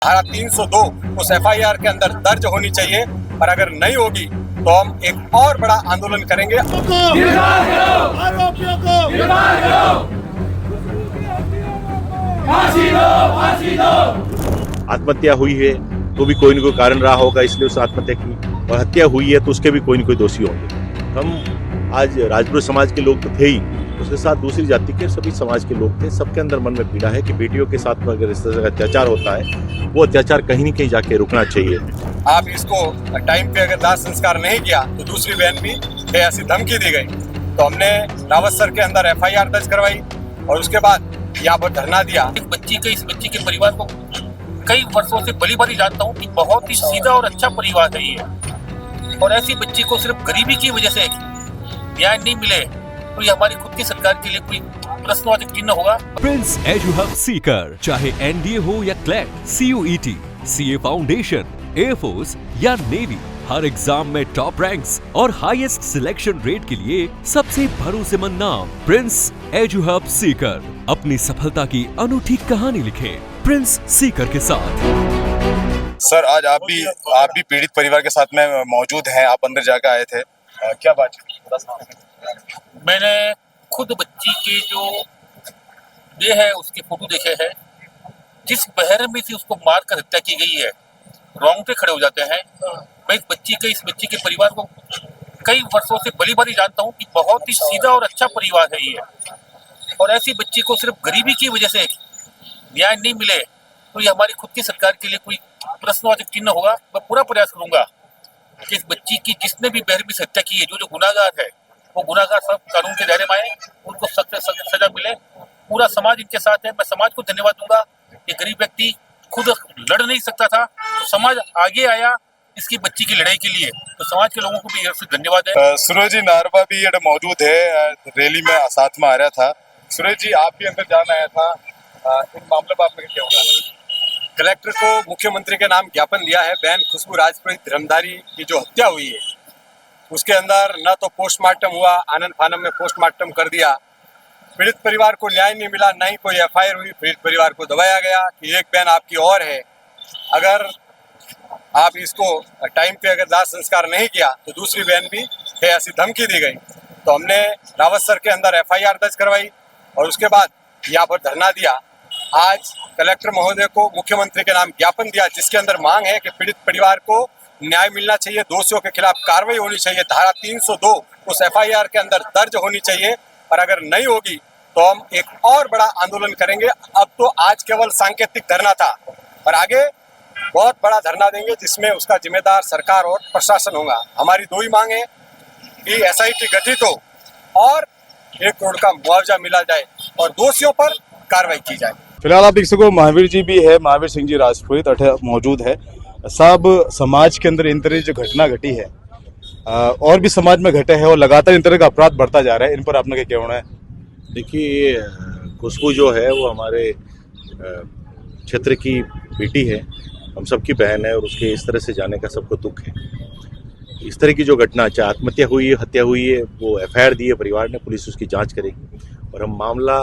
धारा 302 उस एफआईआर के अंदर दर्ज होनी चाहिए और अगर नहीं होगी तो हम एक और बड़ा आंदोलन करेंगे। आरोपियों को गिरफ्तार करो। फांसी दो, फांसी दो। आत्महत्या हुई है तो भी कोई न कोई कारण रहा होगा, इसलिए उस आत्महत्या की, और हत्या हुई है तो उसके भी कोई न कोई दोषी होंगे। हम आज राजपूत समाज के लोग तो थे ही, उसके साथ दूसरी जाति के सभी समाज के लोग थे। सबके अंदर मन में पीड़ा है कि बेटियों के साथ अगर इस तरह का अत्याचार होता है, वो अत्याचार कहीं न कहीं जाके रुकना चाहिए। आप इसको टाइम पे अगर दाह संस्कार नहीं किया तो दूसरी बहन भी ऐसी धमकी दी गई, तो हमने रावतसर के अंदर एफआईआर दर्ज करवाई और उसके बाद यहाँ पर धरना दिया। इस बच्ची के परिवार को कई वर्षों से भली भांति जानता हूँ कि बहुत ही सीधा और अच्छा परिवार है ये, और ऐसी बच्ची को सिर्फ गरीबी की वजह से न्याय नहीं मिले तो ये हमारी खुद की सरकार के लिए कोई प्रश्नवाचक चिन्ह होगा। प्रिंस एजुहब सीकर, चाहे एनडीए हो या CLAT, CUET, CA foundation, air force या नेवी, हर एग्जाम में टॉप रैंक्स और हाईएस्ट सिलेक्शन रेट के लिए सबसे भरोसेमंद नाम प्रिंस एजुहब सीकर। अपनी सफलता की अनूठी कहानी लिखें प्रिंस सीकर के साथ। सर, आज आप भी पीड़ित परिवार के साथ में मौजूद हैं, आप अंदर जाकर आए थे, क्या बात है? मैंने खुद बच्ची के जो देह है उसके फोटो देखे हैं। जिस बहरमी से उसको मारकर हत्या की गई है, रोंगटे खड़े हो जाते हैं। मैं इस बच्ची के परिवार को कई वर्षों से भली भांति जानता हूँ कि बहुत ही सीधा और अच्छा परिवार है ये, और ऐसी बच्ची को सिर्फ गरीबी की वजह से न्याय नहीं मिले तो ये हमारी खुद की सरकार के लिए कोई प्रश्नवाचक चिन्ह होगा। मैं पूरा प्रयास करूंगा कि इस बच्ची की जिसने भी बेरहमी से हत्या की है, जो गुनाहगार है, वो गुनाहगार सब कानून के दायरे में आए, उनको सख्त सजा मिले। पूरा समाज इनके साथ है। मैं समाज को धन्यवाद दूंगा। ये गरीब व्यक्ति खुद लड़ नहीं सकता था तो समाज आगे आया इसकी बच्ची की लड़ाई के लिए, तो समाज के लोगों को भी से धन्यवाद है। सूरज जी नारवा भी ये मौजूद है, रैली में साथ में आ रहा था। सूरज जी, आप भी अंदर जाना आया था, इन मामले पर आपने क्या होगा? कलेक्टर को मुख्यमंत्री के नाम ज्ञापन दिया है। बहन खुशबू राजपुरोहित धर्मधारी की जो हत्या हुई है उसके अंदर न तो पोस्टमार्टम हुआ, आनंद फानम में पोस्टमार्टम कर दिया। पीड़ित परिवार को न्याय नहीं मिला, न ही कोई एफआईआर हुई। पीड़ित परिवार को दबाया गया कि एक बहन आपकी और है, अगर आप इसको टाइम पे अगर दाह संस्कार नहीं किया तो दूसरी बहन भी है, ऐसी धमकी दी गई। तो हमने रावतसर के अंदर एफआईआर दर्ज करवाई और उसके बाद यहाँ पर धरना दिया। आज कलेक्टर महोदय को मुख्यमंत्री के नाम ज्ञापन दिया, जिसके अंदर मांग है कि पीड़ित परिवार को न्याय मिलना चाहिए, दोषियों के खिलाफ कार्रवाई होनी चाहिए, धारा 302 उस एफआईआर के अंदर दर्ज होनी चाहिए, और अगर नहीं होगी तो हम एक और बड़ा आंदोलन करेंगे। अब तो आज केवल सांकेतिक धरना था, और आगे बहुत बड़ा धरना देंगे जिसमें उसका जिम्मेदार सरकार और प्रशासन होगा। हमारी दो ही मांग है कि एसआईटी गठित हो और 1 करोड़ का मुआवजा मिला जाए और दोषियों पर कार्रवाई की जाए। फिलहाल आप देख सको महावीर जी भी है, महावीर सिंह जी राजपुरोहित मौजूद है। सब समाज के अंदर इन तरह जो घटना घटी है और भी समाज में घटे है और लगातार इन तरह का अपराध बढ़ता जा रहा है, इन पर आपने क्या कहना है? देखिए, खुशबू जो है वो हमारे क्षेत्र की बेटी है, हम सबकी बहन है, और उसके इस तरह से जाने का सबको दुख है। इस तरह की जो घटना, चाहे आत्महत्या हुई है, हत्या हुई है, वो एफआईआर दी है परिवार ने, पुलिस उसकी जांच करेगी और हम मामला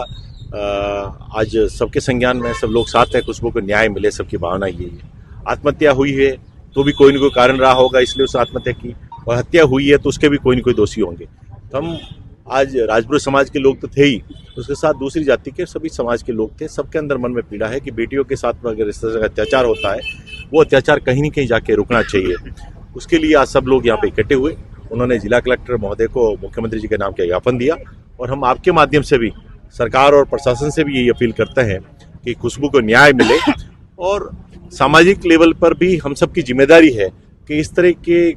आज सबके संज्ञान में, सब लोग साथ हैं, खुशबू को न्याय मिले, सबकी भावना यही है। आत्महत्या हुई है तो भी कोई न कोई कारण रहा होगा, इसलिए उस आत्महत्या की, और हत्या हुई है तो उसके भी कोई न कोई दोषी होंगे। तो हम आज राजपूत समाज के लोग तो थे ही, उसके साथ दूसरी जाति के सभी समाज के लोग थे। सबके अंदर मन में पीड़ा है कि बेटियों के साथ अगर इस तरह का अत्याचार होता है, वो अत्याचार कहीं न कहीं जाके रुकना चाहिए। उसके लिए आज सब लोग यहाँ पे इकट्ठे हुए। उन्होंने जिला कलेक्टर महोदय को मुख्यमंत्री जी के नाम का ज्ञापन दिया, और हम आपके माध्यम से भी सरकार और प्रशासन से भी यही अपील करते हैं कि खुशबू को न्याय मिले, और सामाजिक लेवल पर भी हम सबकी जिम्मेदारी है कि इस तरह के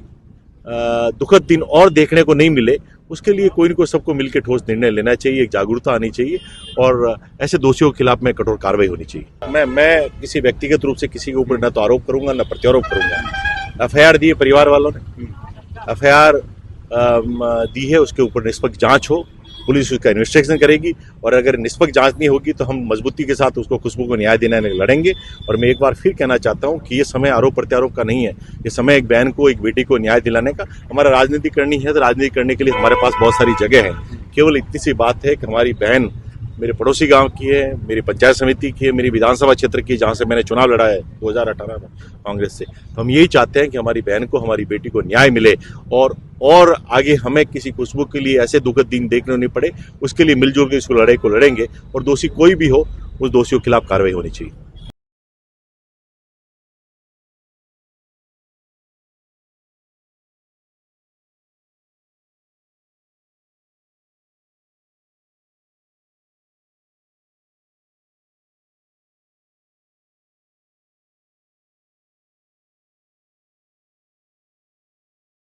दुखद दिन और देखने को नहीं मिले। उसके लिए कोई न कोई सबको मिलकर ठोस निर्णय लेना चाहिए, एक जागरूकता आनी चाहिए, और ऐसे दोषियों के खिलाफ में कठोर कार्रवाई होनी चाहिए। मैं किसी व्यक्तिगत रूप से किसी के ऊपर न तो आरोप करूंगा न प्रत्यारोप करूंगा। एफआईआर दी है परिवार वालों ने, एफआईआर दी है, उसके ऊपर निष्पक्ष जांच हो, पुलिस उसका इन्वेस्टिगेशन करेगी, और अगर निष्पक्ष जांच नहीं होगी तो हम मजबूती के साथ उसको, खुशबू को न्याय दिलाने लड़ेंगे। और मैं एक बार फिर कहना चाहता हूं कि ये समय आरोप प्रत्यारोप का नहीं है, ये समय एक बहन को, एक बेटी को न्याय दिलाने का। हमारा राजनीति करनी है तो राजनीति करने के लिए हमारे पास बहुत सारी जगह है। केवल इतनी सी बात है कि हमारी बहन मेरे पड़ोसी गांव की है, मेरी पंचायत समिति की है, मेरी विधानसभा क्षेत्र की, जहां से मैंने चुनाव लड़ा है 2018 में कांग्रेस से। तो हम यही चाहते हैं कि हमारी बहन को, हमारी बेटी को न्याय मिले और आगे हमें किसी खुशबू के लिए ऐसे दुखद दिन देखने नहीं पड़े। उसके लिए मिलजुल के इस लड़ाई को लड़ेंगे और दोषी कोई भी हो, उस दोषियों के खिलाफ कार्रवाई होनी चाहिए।